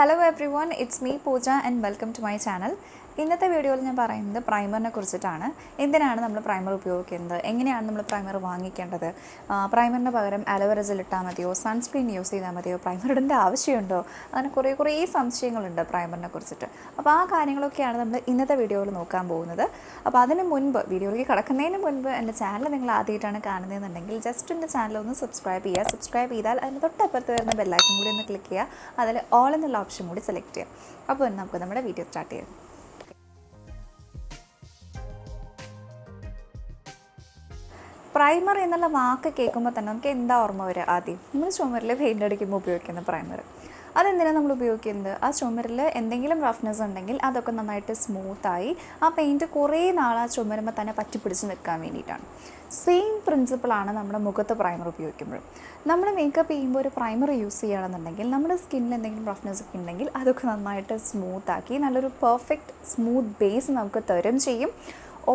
Hello everyone, it's me Pooja and welcome to my channel. ഇന്നത്തെ വീഡിയോയിൽ ഞാൻ പറയുന്നത് പ്രൈമറിനെ കുറിച്ചിട്ടാണ്. എന്തിനാണ് നമ്മൾ പ്രൈമർ ഉപയോഗിക്കുന്നത്, എങ്ങനെയാണ് നമ്മൾ പ്രൈമർ വാങ്ങിക്കേണ്ടത്, പ്രൈമറിന് പകരം അലോവേറ ജെൽ ഇട്ടാൽ മതിയോ, സൺസ്ക്രീൻ യൂസ് ചെയ്താൽ മതിയോ, പ്രൈമർ ഇടേണ്ട ആവശ്യമുണ്ടോ, അങ്ങനെ കുറേ സംശയങ്ങളുണ്ട് പ്രൈമറിനെ കുറിച്ചിട്ട്. അപ്പോൾ ആ കാര്യങ്ങളൊക്കെയാണ് നമ്മൾ ഇന്നത്തെ വീഡിയോയിൽ നോക്കാൻ പോകുന്നത്. അപ്പോൾ അതിന് മുൻപ്, വീഡിയോയിലേക്ക് കടക്കുന്നതിന് മുൻപ് എൻ്റെ ചാനൽ നിങ്ങൾ ആദ്യമായിട്ടാണ് കാണുന്നതെന്നുണ്ടെങ്കിൽ ജസ്റ്റ് എൻ്റെ ചാനൽ ഒന്ന് സബ്സ്ക്രൈബ് ചെയ്യുക. സബ്സ്ക്രൈബ് ചെയ്താൽ അതിന് തൊട്ടപ്പുറത്ത് വരുന്ന ബെല്ലൈക്കൺ കൂടി ഒന്ന് ക്ലിക്ക് ചെയ്യുക. അതിൽ ഓൾ എന്നുള്ള ഓപ്ഷൻ കൂടി സെലക്ട് ചെയ്യാം. അപ്പോൾ നമുക്ക് നമ്മുടെ വീഡിയോ സ്റ്റാർട്ട് ചെയ്യാം. പ്രൈമർ എന്നുള്ള വാക്ക് കേൾക്കുമ്പോൾ തന്നെ നമുക്ക് എന്താ ഓർമ്മ വരിക? ആദ്യം നമ്മൾ ചുമരിൽ പെയിൻ്റ് അടിക്കുമ്പോൾ ഉപയോഗിക്കുന്ന പ്രൈമർ. അതെന്തിനാണ് നമ്മൾ ഉപയോഗിക്കുന്നത്? ആ ചുമരിൽ എന്തെങ്കിലും റഫ്നെസ് ഉണ്ടെങ്കിൽ അതൊക്കെ നന്നായിട്ട് സ്മൂത്തായി ആ പെയിൻറ്റ് കുറേ നാൾ ആ ചുമരുമ്പോൾ തന്നെ പറ്റിപ്പിടിച്ച് നിൽക്കാൻ വേണ്ടിയിട്ടാണ്. സെയിം പ്രിൻസിപ്പിളാണ് നമ്മുടെ മുഖത്ത് പ്രൈമർ ഉപയോഗിക്കുമ്പോഴും. നമ്മൾ മേക്കപ്പ് ചെയ്യുമ്പോൾ ഒരു പ്രൈമർ യൂസ് ചെയ്യുകയാണെന്നുണ്ടെങ്കിൽ നമ്മുടെ സ്കിന്നിൽ എന്തെങ്കിലും റഫ്നെസ് ഒക്കെ ഉണ്ടെങ്കിൽ അതൊക്കെ നന്നായിട്ട് സ്മൂത്താക്കി നല്ലൊരു പെർഫെക്റ്റ് സ്മൂത്ത് ബേസ് നമുക്ക് തരും ചെയ്യും.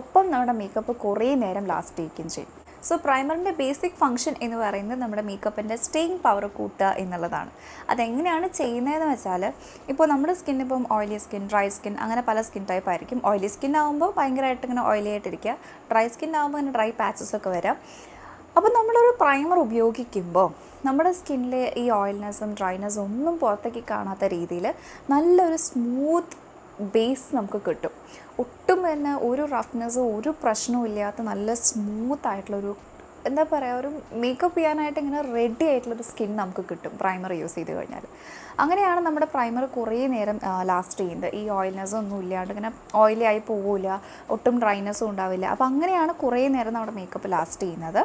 ഒപ്പം നമ്മുടെ മേക്കപ്പ് കുറേ നേരം ലാസ്റ്റ് ചെയ്യിക്കുകയും ചെയ്യും. സോ പ്രൈമറിൻ്റെ ബേസിക് ഫംഗ്ഷൻ എന്ന് പറയുന്നത് നമ്മുടെ മേക്കപ്പിൻ്റെ സ്റ്റേയിങ് പവർ കൂട്ടുക എന്നുള്ളതാണ്. അതെങ്ങനെയാണ് ചെയ്യുന്നതെന്ന് വെച്ചാൽ, ഇപ്പോൾ നമ്മുടെ സ്കിൻ ഇപ്പം ഓയിലി സ്കിൻ, ഡ്രൈ സ്കിൻ, അങ്ങനെ പല സ്കിൻ ടൈപ്പ് ആയിരിക്കും. ഓയിലി സ്കിൻ ആകുമ്പോൾ ഭയങ്കരമായിട്ട് ഇങ്ങനെ ഓയിലി ആയിട്ടിരിക്കുക, ഡ്രൈ സ്കിൻ ആകുമ്പോൾ ഇങ്ങനെ ഡ്രൈ പാച്ചസ് ഒക്കെ വരാം. അപ്പോൾ നമ്മളൊരു പ്രൈമർ ഉപയോഗിക്കുമ്പോൾ നമ്മുടെ സ്കിന്നിലെ ഈ ഓയിൽനെസ്സും ഡ്രൈനെസ്സും ഒന്നും പുറത്തേക്ക് കാണാത്ത രീതിയിൽ നല്ലൊരു സ്മൂത്ത് ബേസ് നമുക്ക് കിട്ടും. ഒട്ടും തന്നെ ഒരു റഫ്നെസ്സും ഒരു പ്രശ്നവും ഇല്ലാത്ത നല്ല സ്മൂത്ത് ആയിട്ടുള്ളൊരു, എന്താ പറയുക, ഒരു മേക്കപ്പ് ചെയ്യാനായിട്ട് ഇങ്ങനെ റെഡി ആയിട്ടുള്ളൊരു സ്കിൻ നമുക്ക് കിട്ടും പ്രൈമർ യൂസ് ചെയ്ത് കഴിഞ്ഞാൽ. അങ്ങനെയാണ് നമ്മുടെ പ്രൈമർ കുറേ നേരം ലാസ്റ്റ് ചെയ്യുന്നത്. ഈ ഓയിൽനെസ്സും ഒന്നും ഇല്ലാണ്ട് ഇങ്ങനെ ഓയിലി ആയി പോവില്ല, ഒട്ടും ഡ്രൈനെസ്സും ഉണ്ടാവില്ല. അപ്പോൾ അങ്ങനെയാണ് കുറേ നേരം നമ്മുടെ മേക്കപ്പ് ലാസ്റ്റ് ചെയ്യുന്നത്.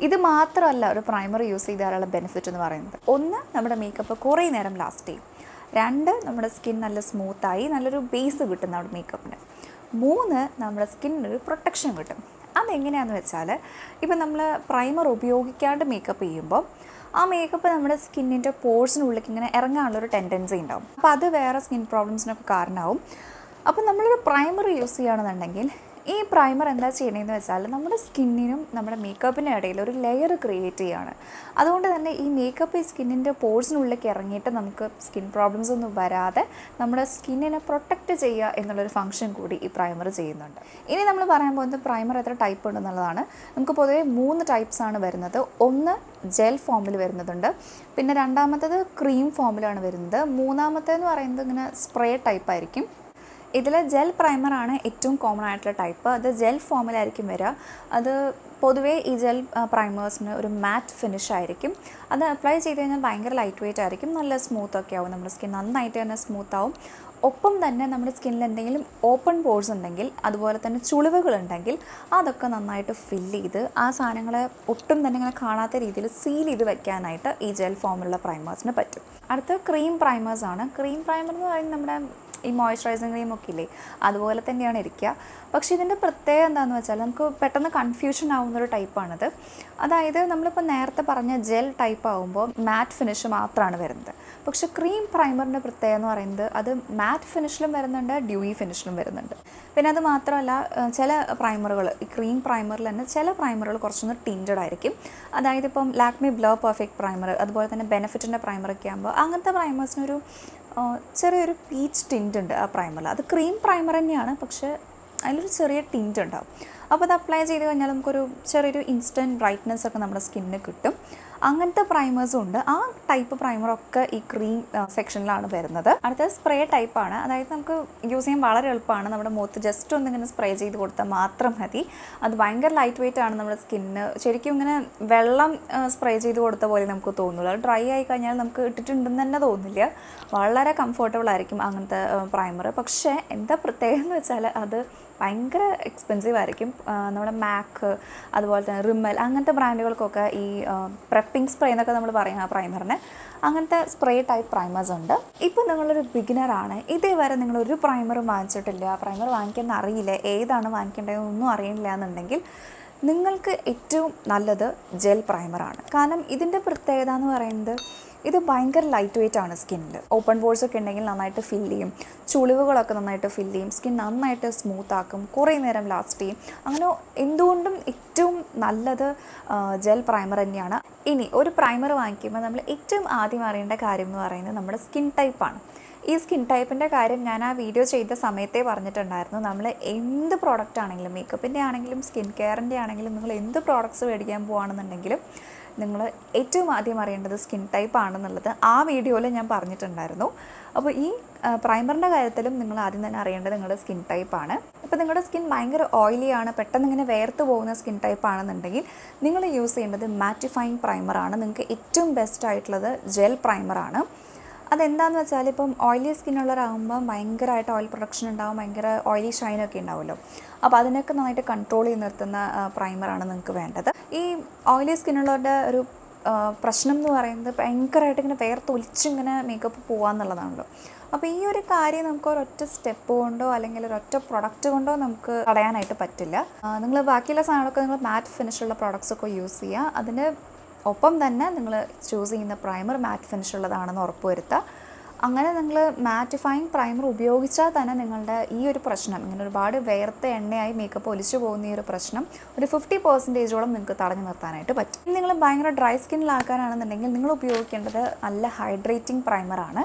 ഇത് മാത്രമല്ല ഒരു പ്രൈമർ യൂസ് ചെയ്താലുള്ള ബെനിഫിറ്റ് എന്ന് പറയുന്നത്. ഒന്ന്, നമ്മുടെ മേക്കപ്പ് കുറേ നേരം ലാസ്റ്റ് ചെയ്യും. രണ്ട്, നമ്മുടെ സ്കിൻ നല്ല സ്മൂത്തായി നല്ലൊരു ബേസ് കിട്ടും നമ്മുടെ മേക്കപ്പിന്. മൂന്ന്, നമ്മുടെ സ്കിന്നിനൊരു പ്രൊട്ടക്ഷൻ കിട്ടും. അതെങ്ങനെയാണെന്ന് വെച്ചാൽ, ഇപ്പം നമ്മൾ പ്രൈമർ ഉപയോഗിക്കാണ്ട് മേക്കപ്പ് ചെയ്യുമ്പോൾ ആ മേക്കപ്പ് നമ്മുടെ സ്കിന്നിൻ്റെ പോഴ്സിനുള്ളിലേക്ക് ഇങ്ങനെ ഇറങ്ങാനുള്ളൊരു ടെൻഡൻസി ഉണ്ടാവും. അപ്പോൾ അത് വേറെ സ്കിൻ പ്രോബ്ലംസിനൊക്കെ കാരണമാവും. അപ്പോൾ നമ്മളൊരു പ്രൈമർ യൂസ് ചെയ്യുകയാണെന്നുണ്ടെങ്കിൽ ഈ പ്രൈമർ എന്താ ചെയ്യണമെന്ന് വെച്ചാൽ നമ്മുടെ സ്കിന്നിനും നമ്മുടെ മേക്കപ്പിനും ഇടയിൽ ഒരു ലെയർ ക്രിയേറ്റ് ചെയ്യുകയാണ്. അതുകൊണ്ട് തന്നെ ഈ മേക്കപ്പ് ഈ സ്കിന്നിൻ്റെ പോഴ്സിനുള്ളിലേക്ക് ഇറങ്ങിയിട്ട് നമുക്ക് സ്കിൻ പ്രോബ്ലംസ് ഒന്നും വരാതെ നമ്മുടെ സ്കിന്നിനെ പ്രൊട്ടക്റ്റ് ചെയ്യുക എന്നുള്ളൊരു ഫംഗ്ഷൻ കൂടി ഈ പ്രൈമർ ചെയ്യുന്നുണ്ട്. ഇനി നമ്മൾ പറയാൻ പോകുന്നത് പ്രൈമർ എത്ര ടൈപ്പ് ഉണ്ടെന്നുള്ളതാണ്. നമുക്ക് പൊതുവെ 3 ടൈപ്സാണ് വരുന്നത്. ഒന്ന് ജെൽ ഫോമിൽ വരുന്നതുണ്ട്, പിന്നെ രണ്ടാമത്തേത് ക്രീം ഫോമിലാണ് വരുന്നത്, മൂന്നാമത്തേന്ന് പറയുന്നത് ഇങ്ങനെ സ്പ്രേ ടൈപ്പ് ആയിരിക്കും. ഇതിൽ ജെൽ പ്രൈമറാണ് ഏറ്റവും കോമൺ ആയിട്ടുള്ള ടൈപ്പ്. അത് ജെൽ ഫോമിലായിരിക്കും വരിക. അത് പൊതുവേ ഈ ജെൽ പ്രൈമേഴ്സിന് ഒരു മാറ്റ് ഫിനിഷ് ആയിരിക്കും. അത് അപ്ലൈ ചെയ്ത് കഴിഞ്ഞാൽ ഭയങ്കര ലൈറ്റ് വെയ്റ്റ് ആയിരിക്കും, നല്ല സ്മൂത്തൊക്കെ ആവും, നമ്മുടെ സ്കിൻ നന്നായിട്ട് തന്നെ സ്മൂത്താവും. ഒപ്പം തന്നെ നമ്മുടെ സ്കിന്നിൽ എന്തെങ്കിലും ഓപ്പൺ പോർസ് ഉണ്ടെങ്കിൽ, അതുപോലെ തന്നെ ചുളിവുകളുണ്ടെങ്കിൽ അതൊക്കെ നന്നായിട്ട് ഫില്ല് ചെയ്ത് ആ സാധനങ്ങളെ ഒട്ടും തന്നെ ഇങ്ങനെ കാണാത്ത രീതിയിൽ സീൽ ചെയ്ത് വെക്കാനായിട്ട് ഈ ജെൽ ഫോമിലുള്ള പ്രൈമേഴ്സിന് പറ്റും. അടുത്ത ക്രീം പ്രൈമേഴ്സാണ്. ക്രീം പ്രൈമർ എന്ന് പറയുന്നത് നമ്മുടെ ഈ മോയ്സ്ചറൈസിങ് ക്രീമൊക്കെ ഇല്ലേ, അതുപോലെ തന്നെയാണ് ഇരിക്കുക. പക്ഷേ ഇതിൻ്റെ പ്രത്യേകത എന്താണെന്ന് വെച്ചാൽ നമുക്ക് പെട്ടെന്ന് കൺഫ്യൂഷൻ ആവുന്നൊരു ടൈപ്പാണിത്. അതായത് നമ്മളിപ്പോൾ നേരത്തെ പറഞ്ഞ ജെൽ ടൈപ്പ് ആകുമ്പോൾ മാറ്റ് ഫിനിഷ് മാത്രമാണ് വരുന്നത്. പക്ഷേ ക്രീം പ്രൈമറിൻ്റെ പ്രത്യേകത എന്ന് പറയുന്നത് അത് മാറ്റ് ഫിനിഷിലും വരുന്നുണ്ട്, ഡ്യൂയി ഫിനിഷിലും വരുന്നുണ്ട്. പിന്നെ അത് മാത്രമല്ല, ചില പ്രൈമറുകൾ, ഈ ക്രീം പ്രൈമറിൽ തന്നെ ചില പ്രൈമറുകൾ കുറച്ചൊന്ന് ടിൻറ്റഡ് ആയിരിക്കും. അതായത് ഇപ്പം ലാക്മി ബ്ലോ പെർഫെക്റ്റ് പ്രൈമർ, അതുപോലെ തന്നെ ബെനിഫിറ്റിൻ്റെ പ്രൈമറൊക്കെ ആകുമ്പോൾ അങ്ങനത്തെ പ്രൈമേഴ്സിനൊരു ചെറിയൊരു പീച്ച് ടിൻറ്റ് ഉണ്ട് ആ പ്രൈമറിൽ. അത് ക്രീം പ്രൈമർ തന്നെയാണ്, പക്ഷേ അതിലൊരു ചെറിയ ടിൻറ്റ് ഉണ്ടാവും. അപ്പോൾ അത് അപ്ലൈ ചെയ്ത് കഴിഞ്ഞാൽ നമുക്കൊരു ചെറിയൊരു ഇൻസ്റ്റൻറ്റ് ബ്രൈറ്റ്നെസ് ഒക്കെ നമ്മുടെ സ്കിന്നിന് കിട്ടും. അങ്ങനത്തെ പ്രൈമേഴ്സും ഉണ്ട്. ആ ടൈപ്പ് പ്രൈമറൊക്കെ ഈ ക്രീം സെക്ഷനിലാണ് വരുന്നത്. അടുത്തത് സ്പ്രേ ടൈപ്പാണ്. അതായത് നമുക്ക് യൂസ് ചെയ്യാൻ വളരെ എളുപ്പമാണ്. നമ്മുടെ മുഖത്ത് ജസ്റ്റ് ഒന്നിങ്ങനെ സ്പ്രേ ചെയ്ത് കൊടുത്താൽ മാത്രം മതി. അത് ഭയങ്കര ലൈറ്റ് വെയ്റ്റ് ആണ് നമ്മുടെ സ്കിന്നിന്. ശരിക്കും ഇങ്ങനെ വെള്ളം സ്പ്രേ ചെയ്ത് കൊടുത്ത പോലെ നമുക്ക് തോന്നുള്ളൂ. അത് ഡ്രൈ ആയി കഴിഞ്ഞാൽ നമുക്ക് ഇട്ടിട്ടുണ്ടെന്ന് തന്നെ തോന്നില്ല. വളരെ കംഫർട്ടബിൾ ആയിരിക്കും അങ്ങനത്തെ പ്രൈമർ. പക്ഷേ എന്താ പ്രത്യേകത എന്ന് വെച്ചാൽ അത് ഭയങ്കര എക്സ്പെൻസീവ് ആയിരിക്കും. നമ്മുടെ മാക്ക്, അതുപോലെ തന്നെ റിമ്മൽ, അങ്ങനത്തെ ബ്രാൻഡുകൾക്കൊക്കെ ഈ പ്രെപ്പിംഗ് സ്പ്രേ എന്നൊക്കെ നമ്മൾ പറയും ആ പ്രൈമറിന്. അങ്ങനത്തെ സ്പ്രേ ടൈപ്പ് പ്രൈമേഴ്സ് ഉണ്ട്. ഇപ്പോൾ നിങ്ങളൊരു ബിഗിനറാണ്, ഇതേവരെ നിങ്ങളൊരു പ്രൈമറും വാങ്ങിച്ചിട്ടില്ല, പ്രൈമർ വാങ്ങിക്കാൻ അറിയില്ല, ഏതാണ് വാങ്ങിക്കേണ്ടതെന്നൊന്നും അറിയില്ല എന്നുണ്ടെങ്കിൽ നിങ്ങൾക്ക് ഏറ്റവും നല്ലത് ജെൽ പ്രൈമറാണ്. കാരണം ഇതിൻ്റെ പ്രത്യേകത എന്ന് പറയുന്നത് ഇത് ഭയങ്കര ലൈറ്റ് വെയ്റ്റ് ആണ്. സ്കിന്നിൽ ഓപ്പൺ പോഴ്സൊക്കെ ഉണ്ടെങ്കിൽ നന്നായിട്ട് ഫില്ല് ചെയ്യും, ചുളിവുകളൊക്കെ നന്നായിട്ട് ഫില്ല് ചെയ്യും, സ്കിൻ നന്നായിട്ട് സ്മൂത്ത് ആക്കും, കുറേ നേരം ലാസ്റ്റ് ചെയ്യും. അങ്ങനെ എന്തുകൊണ്ടും ഏറ്റവും നല്ലത് ജെൽ പ്രൈമർ തന്നെയാണ്. ഇനി ഒരു പ്രൈമർ വാങ്ങിക്കുമ്പോൾ നമ്മൾ ഏറ്റവും ആദ്യം അറിയേണ്ട കാര്യം എന്ന് പറയുന്നത് നമ്മുടെ സ്കിൻ ടൈപ്പാണ്. ഈ സ്കിൻ ടൈപ്പിൻ്റെ കാര്യം ഞാൻ ആ വീഡിയോ ചെയ്ത സമയത്തേ പറഞ്ഞിട്ടുണ്ടായിരുന്നു. നമ്മൾ എന്ത് പ്രോഡക്റ്റ് ആണെങ്കിലും, മേക്കപ്പിൻ്റെ ആണെങ്കിലും സ്കിൻ കെയറിൻ്റെ ആണെങ്കിലും, നിങ്ങൾ എന്ത് പ്രോഡക്റ്റ്സ് മേടിക്കാൻ പോകുകയാണെന്നുണ്ടെങ്കിലും നിങ്ങൾ ഏറ്റവും ആദ്യം അറിയേണ്ടത് സ്കിൻ ടൈപ്പ് ആണെന്നുള്ളത് ആ വീഡിയോയിൽ ഞാൻ പറഞ്ഞിട്ടുണ്ടായിരുന്നു. അപ്പോൾ ഈ പ്രൈമറിൻ്റെ കാര്യത്തിലും നിങ്ങൾ ആദ്യം തന്നെ അറിയേണ്ടത് നിങ്ങളുടെ സ്കിൻ ടൈപ്പാണ്. ഇപ്പോൾ നിങ്ങളുടെ സ്കിൻ ഭയങ്കര ഓയിലി ആണ്, പെട്ടെന്ന് ഇങ്ങനെ വേർത്ത് പോകുന്ന സ്കിൻ ടൈപ്പ് ആണെന്നുണ്ടെങ്കിൽ നിങ്ങൾ യൂസ് ചെയ്യേണ്ടത് മാറ്റിഫൈങ് പ്രൈമറാണ്. നിങ്ങൾക്ക് ഏറ്റവും ബെസ്റ്റ് ആയിട്ടുള്ളത് ജെൽ പ്രൈമറാണ്. അതെന്താണെന്ന് വെച്ചാൽ ഇപ്പം ഓയിലി സ്കിന്നുള്ളവരാകുമ്പോൾ ഭയങ്കരമായിട്ട് ഓയിൽ പ്രൊഡക്ഷൻ ഉണ്ടാവും, ഭയങ്കര ഓയിലി ഷൈനൊക്കെ ഉണ്ടാവുമല്ലോ. അപ്പോൾ അതിനൊക്കെ നന്നായിട്ട് കൺട്രോൾ ചെയ്ത് നിർത്തുന്ന പ്രൈമറാണ് നിങ്ങൾക്ക് വേണ്ടത്. ഈ ഓയിലി സ്കിന്നുള്ളവരുടെ ഒരു പ്രശ്നം എന്ന് പറയുന്നത് ഭയങ്കരമായിട്ട് ഇങ്ങനെ വേർത്തൊലിച്ചിങ്ങനെ മേക്കപ്പ് പോകാമെന്നുള്ളതാണല്ലോ. അപ്പോൾ ഈ ഒരു കാര്യം നമുക്ക് ഒരൊറ്റ സ്റ്റെപ്പ് കൊണ്ടോ അല്ലെങ്കിൽ ഒരൊറ്റ പ്രൊഡക്റ്റ് കൊണ്ടോ നമുക്ക് തടയാനായിട്ട് പറ്റില്ല. നിങ്ങൾ ബാക്കിയുള്ള സാധനങ്ങളൊക്കെ നിങ്ങൾ മാറ്റ് ഫിനിഷുള്ള പ്രോഡക്റ്റ്സൊക്കെ യൂസ് ചെയ്യുക. അതിന് ഒപ്പം തന്നെ നിങ്ങൾ ചൂസ് ചെയ്യുന്ന പ്രൈമർ മാറ്റ് ഫിനിഷ് ഉള്ളതാണെന്ന് ഉറപ്പുവരുത്തുക. അങ്ങനെ നിങ്ങൾ മാറ്റിഫൈങ് പ്രൈമർ ഉപയോഗിച്ചാൽ തന്നെ നിങ്ങളുടെ ഈ ഒരു പ്രശ്നം, ഇങ്ങനെ ഒരുപാട് വേർത്ത എണ്ണയായി മേക്കപ്പ് ഒലിച്ചു പോകുന്ന ഈ ഒരു പ്രശ്നം ഒരു 50% നിങ്ങൾക്ക് തടഞ്ഞു നിർത്താനായിട്ട് പറ്റും. ഇനി നിങ്ങൾ ഭയങ്കര ഡ്രൈ സ്കിന്നിലുള്ള ആൾക്കാരാണെന്നുണ്ടെങ്കിൽ നിങ്ങൾ ഉപയോഗിക്കേണ്ടത് നല്ല ഹൈഡ്രേറ്റിംഗ് പ്രൈമറാണ്.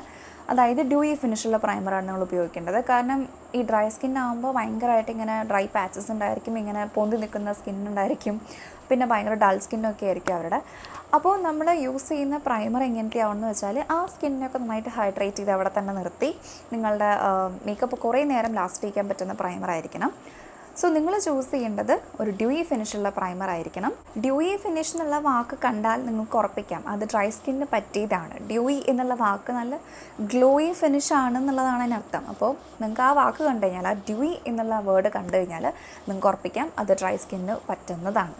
അതായത് ഡ്യൂയി ഫിനിഷുള്ള പ്രൈമറാണ് നിങ്ങൾ ഉപയോഗിക്കേണ്ടത്. കാരണം ഈ ഡ്രൈ സ്കിന്നാകുമ്പോൾ ഭയങ്കരമായിട്ട് ഇങ്ങനെ ഡ്രൈ പാച്ചസ് ഉണ്ടായിരിക്കും, ഇങ്ങനെ പൊന്തി നിൽക്കുന്ന സ്കിന്നുണ്ടായിരിക്കും, പിന്നെ ഭയങ്കര ഡൾ സ്കിന്നൊക്കെ ആയിരിക്കും അവരുടെ. അപ്പോൾ നമ്മൾ യൂസ് ചെയ്യുന്ന പ്രൈമർ എങ്ങനത്തെയാണെന്ന് വെച്ചാൽ ആ സ്കിന്നൊക്കെ നന്നായിട്ട് ഹൈഡ്രേറ്റ് ചെയ്ത് അവിടെ തന്നെ നിർത്തി നിങ്ങളുടെ മേക്കപ്പ് കുറേ നേരം ലാസ്റ്റ് ചെയ്യാൻ പറ്റുന്ന പ്രൈമർ ആയിരിക്കണം. സോ നിങ്ങൾ ചൂസ് ചെയ്യേണ്ടത് ഒരു ഡ്യൂയി ഫിനിഷുള്ള പ്രൈമർ ആയിരിക്കണം. ഡ്യൂയി ഫിനിഷ് എന്നുള്ള വാക്ക് കണ്ടാൽ നിങ്ങൾക്ക് ഉറപ്പിക്കാം അത് ഡ്രൈ സ്കിന്നിന് പറ്റിയതാണ്. ഡ്യൂയി എന്നുള്ള വാക്ക് നല്ല ഗ്ലോയി ഫിനിഷ് ആണെന്നുള്ളതാണ് അതിനർത്ഥം. അപ്പോൾ നിങ്ങൾക്ക് ആ വാക്ക് കണ്ടു കഴിഞ്ഞാൽ, ആ ഡ്യൂയി എന്നുള്ള വേർഡ് കണ്ടു കഴിഞ്ഞാൽ നിങ്ങൾക്ക് ഉറപ്പിക്കാം അത് ഡ്രൈ സ്കിന്നിന് പറ്റുന്നതാണ്.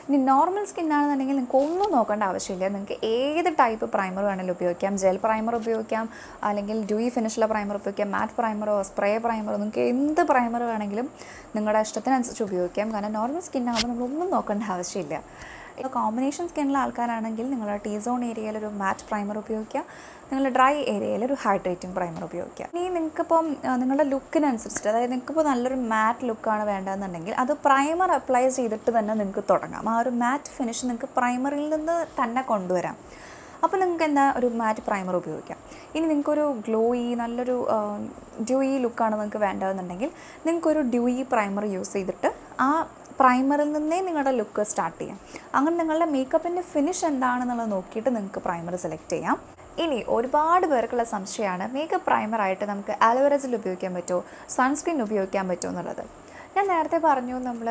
ഇനി നോർമൽ സ്കിന്നാണെന്നുണ്ടെങ്കിൽ നിങ്ങൾക്ക് ഒന്നും നോക്കേണ്ട ആവശ്യമില്ല. നിങ്ങൾക്ക് ഏത് ടൈപ്പ് പ്രൈമർ വേണമെങ്കിലും ഉപയോഗിക്കാം. ജെൽ പ്രൈമർ ഉപയോഗിക്കാം, അല്ലെങ്കിൽ ഡ്യൂയി ഫിനിഷുള്ള പ്രൈമർ ഉപയോഗിക്കാം, മാറ്റ് പ്രൈമറോ സ്പ്രേ പ്രൈമറോ, നിങ്ങൾക്ക് എന്ത് പ്രൈമർ വേണമെങ്കിലും നിങ്ങളുടെ ഇഷ്ടത്തിനനുസരിച്ച് ഉപയോഗിക്കാം. കാരണം നോർമൽ സ്കിന്നാകുമ്പോൾ നമ്മളൊന്നും നോക്കേണ്ട ആവശ്യമില്ല. കോമ്പിനേഷൻ സ്കിന്നുള്ള ആൾക്കാരാണെങ്കിൽ നിങ്ങൾ ടീ സോൺ ഏരിയയിൽ ഒരു മാറ്റ് പ്രൈമർ ഉപയോഗിക്കുക, നിങ്ങൾ ഡ്രൈ ഏരിയയിൽ ഒരു ഹൈഡ്രേറ്റിംഗ് പ്രൈമർ ഉപയോഗിക്കുക. ഇനി നിങ്ങൾക്കിപ്പം നിങ്ങളുടെ ലുക്കിനനുസരിച്ചിട്ട്, അതായത് നിങ്ങൾക്കിപ്പോൾ നല്ലൊരു മാറ്റ് ലുക്കാണ് വേണ്ടതെന്നുണ്ടെങ്കിൽ അത് പ്രൈമർ അപ്ലൈ ചെയ്തിട്ട് തന്നെ നിങ്ങൾക്ക് തുടങ്ങാം. ആ ഒരു മാറ്റ് ഫിനിഷ് നിങ്ങൾക്ക് പ്രൈമറിൽ നിന്ന് തന്നെ കൊണ്ടുവരാം. അപ്പോൾ നിങ്ങൾക്ക് എന്താ ഒരു മാറ്റ് പ്രൈമർ ഉപയോഗിക്കാം. ഇനി നിങ്ങൾക്കൊരു ഗ്ലോയി നല്ലൊരു ഡ്യൂയി ലുക്കാണ് നിങ്ങൾക്ക് വേണ്ടതെന്നുണ്ടെങ്കിൽ നിങ്ങൾക്കൊരു ഡ്യൂയി പ്രൈമർ യൂസ് ചെയ്തിട്ട് ആ പ്രൈമറിൽ നിന്നേ നിങ്ങളുടെ ലുക്ക് സ്റ്റാർട്ട് ചെയ്യാം. അങ്ങനെ നിങ്ങളുടെ മേക്കപ്പിൻ്റെ ഫിനിഷ് എന്താണെന്നുള്ളത് നോക്കിയിട്ട് നിങ്ങൾക്ക് പ്രൈമർ സെലക്ട് ചെയ്യാം. ഇനി ഒരുപാട് പേർക്കുള്ള സംശയമാണ് മേക്കപ്പ് പ്രൈമറായിട്ട് നമുക്ക് ആലോവേറ ജെൽ ഉപയോഗിക്കാൻ പറ്റുമോ, സൺസ്ക്രീൻ ഉപയോഗിക്കാൻ പറ്റുമോ എന്നുള്ളത്. ഞാൻ നേരത്തെ പറഞ്ഞു, നമ്മൾ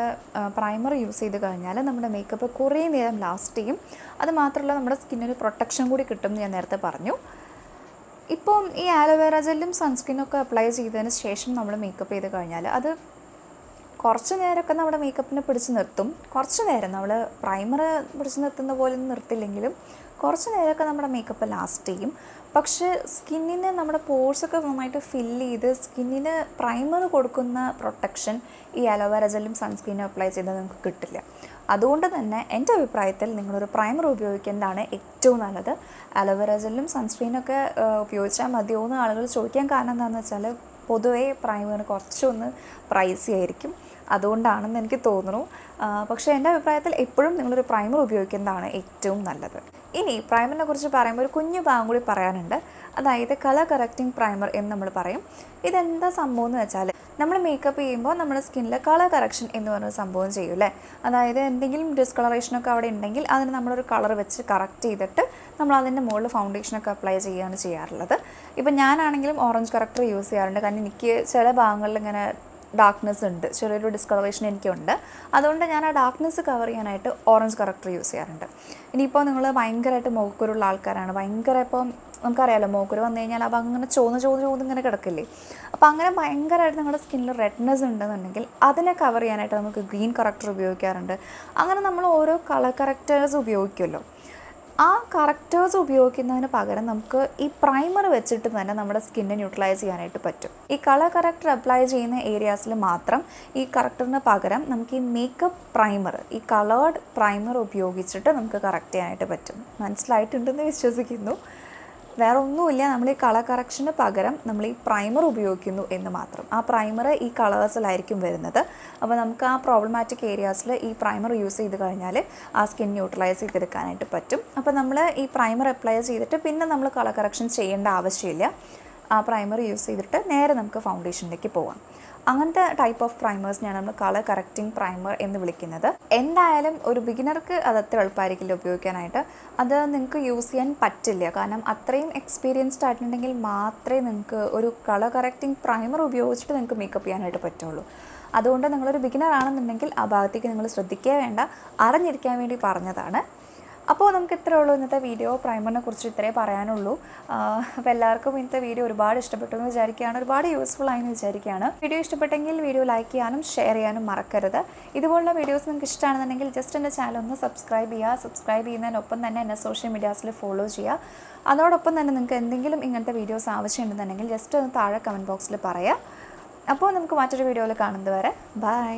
പ്രൈമർ യൂസ് ചെയ്ത് കഴിഞ്ഞാൽ നമ്മുടെ മേക്കപ്പ് കുറേ നേരം ലാസ്റ്റ് ചെയ്യും. അത് മാത്രമല്ല നമ്മുടെ സ്കിന്നിന് പ്രൊട്ടക്ഷൻ കൂടി കിട്ടും എന്ന് ഞാൻ നേരത്തെ പറഞ്ഞു. ഇപ്പം ഈ ആലോവേറ ജെല്ലും സൺസ്ക്രീനൊക്കെ അപ്ലൈ ചെയ്തതിന് ശേഷം നമ്മൾ മേക്കപ്പ് ചെയ്ത് കഴിഞ്ഞാൽ അത് കുറച്ച് നേരമൊക്കെ നമ്മുടെ മേക്കപ്പിനെ പിടിച്ച് നിർത്തും. കുറച്ച് നേരം നമ്മൾ പ്രൈമർ പിടിച്ച് നിർത്തുന്ന പോലെ ഒന്നും നിർത്തില്ലെങ്കിലും കുറച്ച് നേരമൊക്കെ നമ്മുടെ മേക്കപ്പ് ലാസ്റ്റ് ചെയ്യും. പക്ഷേ സ്കിന്നിന് നമ്മുടെ പോഴ്സൊക്കെ നന്നായിട്ട് ഫില്ല് ചെയ്ത് സ്കിന്നിന് പ്രൈമർ കൊടുക്കുന്ന പ്രൊട്ടക്ഷൻ ഈ അലോവേറ ജെല്ലും സൺസ്ക്രീനും അപ്ലൈ ചെയ്താൽ നിങ്ങൾക്ക് കിട്ടില്ല. അതുകൊണ്ട് തന്നെ എൻ്റെ അഭിപ്രായത്തിൽ നിങ്ങളൊരു പ്രൈമർ ഉപയോഗിക്കുന്നതാണ് ഏറ്റവും നല്ലത്. അലോവേറ ജെല്ലും സൺസ്ക്രീനൊക്കെ ഉപയോഗിച്ചാൽ മതിയോന്ന് ആളുകൾ ചോദിക്കാൻ കാരണം എന്താണെന്ന് വെച്ചാൽ പൊതുവേ പ്രൈമർ കുറച്ചൊന്ന് പ്രൈസി ആയിരിക്കും, അതുകൊണ്ടാണെന്ന് എനിക്ക് തോന്നുന്നു. പക്ഷേ എൻ്റെ അഭിപ്രായത്തിൽ എപ്പോഴും നിങ്ങളൊരു പ്രൈമർ ഉപയോഗിക്കുന്നതാണ് ഏറ്റവും നല്ലത്. ഇനി പ്രൈമറിനെ കുറിച്ച് പറയുമ്പോൾ ഒരു കുഞ്ഞു ഭാഗം കൂടി പറയാനുണ്ട്. അതായത് കളർ കറക്റ്റിംഗ് പ്രൈമർ എന്ന് നമ്മൾ പറയും. ഇതെന്താ സംഭവം എന്ന് വെച്ചാൽ നമ്മൾ മേക്കപ്പ് ചെയ്യുമ്പോൾ നമ്മുടെ സ്കിന്നിൽ കളർ കറക്ഷൻ എന്ന് പറഞ്ഞൊരു സംഭവം ചെയ്യും അല്ലേ. അതായത് എന്തെങ്കിലും ഡിസ്കളറേഷനൊക്കെ അവിടെ ഉണ്ടെങ്കിൽ അതിന് നമ്മളൊരു കളർ വെച്ച് കറക്റ്റ് ചെയ്തിട്ട് നമ്മൾ അതിൻ്റെ മുകളിൽ ഫൗണ്ടേഷനൊക്കെ അപ്ലൈ ചെയ്യുകയാണ് ചെയ്യാറുള്ളത്. ഇപ്പം ഞാനാണെങ്കിലും ഓറഞ്ച് കറക്റ്റർ യൂസ് ചെയ്യാറുണ്ട്. കാരണം എനിക്ക് ചില ഭാഗങ്ങളിൽ ഇങ്ങനെ ഡാർക്ക്നെസ് ഉണ്ട്, ചെറിയൊരു ഡിസ്കളറേഷൻ എനിക്കുണ്ട്. അതുകൊണ്ട് ഞാൻ ആ ഡാർക്ക്നെസ് കവർ ചെയ്യാനായിട്ട് ഓറഞ്ച് കറക്റ്റർ യൂസ് ചെയ്യാറുണ്ട്. ഇനിയിപ്പോൾ നിങ്ങൾ ഭയങ്കരമായിട്ട് മോക്കുരുള്ള ആൾക്കാരാണ്, ഭയങ്കര ഇപ്പം നമുക്കറിയാമല്ലോ മോക്കുരു വന്നു കഴിഞ്ഞാൽ അപ്പോൾ അങ്ങനെ ചോന്ന് ഇങ്ങനെ കിടക്കില്ലേ. അപ്പോൾ അങ്ങനെ ഭയങ്കരമായിട്ട് നിങ്ങളുടെ സ്കിന്നിൽ റെഡ്നെസ് ഉണ്ടെന്നുണ്ടെങ്കിൽ അതിനെ കവർ ചെയ്യാനായിട്ട് നമുക്ക് ഗ്രീൻ കറക്റ്റർ ഉപയോഗിക്കാറുണ്ട്. അങ്ങനെ നമ്മൾ ഓരോ കളർ കറക്റ്റേഴ്സ് ഉപയോഗിക്കുമല്ലോ. ആ കറക്റ്റേഴ്സ് ഉപയോഗിക്കുന്നതിന് പകരം നമുക്ക് ഈ പ്രൈമർ വെച്ചിട്ട് തന്നെ നമ്മുടെ സ്കിന്നെ ന്യൂട്രലൈസ് ചെയ്യാനായിട്ട് പറ്റും. ഈ കളർ കറക്റ്റർ അപ്ലൈ ചെയ്യുന്ന ഏരിയാസിൽ മാത്രം ഈ കറക്റ്ററിന് പകരം നമുക്ക് ഈ മേക്കപ്പ് പ്രൈമർ, ഈ കളേർഡ് പ്രൈമർ ഉപയോഗിച്ചിട്ട് നമുക്ക് കറക്റ്റ് ചെയ്യാനായിട്ട് പറ്റും. മനസ്സിലായിട്ടുണ്ടെന്ന് വിശ്വസിക്കുന്നു. വേറെ ഒന്നുമില്ല, നമ്മൾ ഈ കളർ കറക്ഷന് പകരം നമ്മൾ ഈ പ്രൈമർ ഉപയോഗിക്കുന്നു എന്ന് മാത്രം. ആ പ്രൈമർ ഈ കളേഴ്സിലായിരിക്കും വരുന്നത്. അപ്പോൾ നമുക്ക് ആ പ്രോബ്ലമാറ്റിക് ഏരിയാസിൽ ഈ പ്രൈമർ യൂസ് ചെയ്ത് കഴിഞ്ഞാൽ ആ സ്കിൻ ന്യൂട്രലൈസ് ചെയ്തെടുക്കാനായിട്ട് പറ്റും. അപ്പോൾ നമ്മൾ ഈ പ്രൈമർ അപ്ലൈ ചെയ്തിട്ട് പിന്നെ നമ്മൾ കളർ കറക്ഷൻ ചെയ്യേണ്ട ആവശ്യമില്ല. ആ പ്രൈമർ യൂസ് ചെയ്തിട്ട് നേരെ നമുക്ക് ഫൗണ്ടേഷനിലേക്ക് പോകാം. അങ്ങനത്തെ ടൈപ്പ് ഓഫ് പ്രൈമേഴ്സിനെയാണ് നമ്മൾ കളർ കറക്റ്റിംഗ് പ്രൈമർ എന്ന് വിളിക്കുന്നത്. എന്തായാലും ഒരു ബിഗിനർക്ക് അത് അത്ര എളുപ്പമായിരിക്കില്ല ഉപയോഗിക്കാനായിട്ട്. അത് നിങ്ങൾക്ക് യൂസ് ചെയ്യാൻ പറ്റില്ല. കാരണം അത്രയും എക്സ്പീരിയൻസ്ഡ് ആയിട്ടുണ്ടെങ്കിൽ മാത്രമേ നിങ്ങൾക്ക് ഒരു കളർ കറക്റ്റിംഗ് പ്രൈമർ ഉപയോഗിച്ചിട്ട് നിങ്ങൾക്ക് മേക്കപ്പ് ചെയ്യാനായിട്ട് പറ്റുള്ളൂ. അതുകൊണ്ട് നിങ്ങളൊരു ബിഗിനർ ആണെന്നുണ്ടെങ്കിൽ ആ ഭാഗത്തേക്ക് നിങ്ങൾ ശ്രദ്ധിക്കേ വേണ്ട, അറിഞ്ഞിരിക്കാൻ വേണ്ടി പറഞ്ഞതാണ്. അപ്പോൾ നമുക്ക് ഇത്രയേ ഉള്ളൂ ഇന്നത്തെ വീഡിയോ. പ്രൈമറിനെ കുറിച്ച് ഇത്രേ പറയാനുള്ളൂ. അപ്പോൾ എല്ലാവർക്കും ഇന്നത്തെ വീഡിയോ ഒരുപാട് ഇഷ്ടപ്പെട്ടു എന്ന് വിചാരിക്കുകയാണ്, ഒരുപാട് യൂസ്ഫുൾ ആയെന്ന് വിചാരിക്കുകയാണ്. വീഡിയോ ഇഷ്ടപ്പെട്ടെങ്കിൽ വീഡിയോ ലൈക്ക് ചെയ്യാനും ഷെയർ ചെയ്യാനും മറക്കരുത്. ഇതുപോലുള്ള വീഡിയോസ് നിങ്ങൾക്ക് ഇഷ്ടമാണെന്നുണ്ടെങ്കിൽ ജസ്റ്റ് എൻ്റെ ചാനൽ ഒന്ന് സബ്സ്ക്രൈബ് ചെയ്യുക. സബ്സ്ക്രൈബ് ചെയ്യുന്നതിനൊപ്പം തന്നെ എന്നെ സോഷ്യൽ മീഡിയാസിൽ ഫോളോ ചെയ്യുക. അതോടൊപ്പം തന്നെ നിങ്ങൾക്ക് എന്തെങ്കിലും ഇങ്ങനത്തെ വീഡിയോസ് ആവശ്യമുണ്ടെന്നുണ്ടെങ്കിൽ ജസ്റ്റ് ഒന്ന് താഴെ കമൻറ്റ് ബോക്സിൽ പറയാം. അപ്പോൾ നമുക്ക് മറ്റൊരു വീഡിയോയിൽ കാണുന്നത് വരെ ബൈ.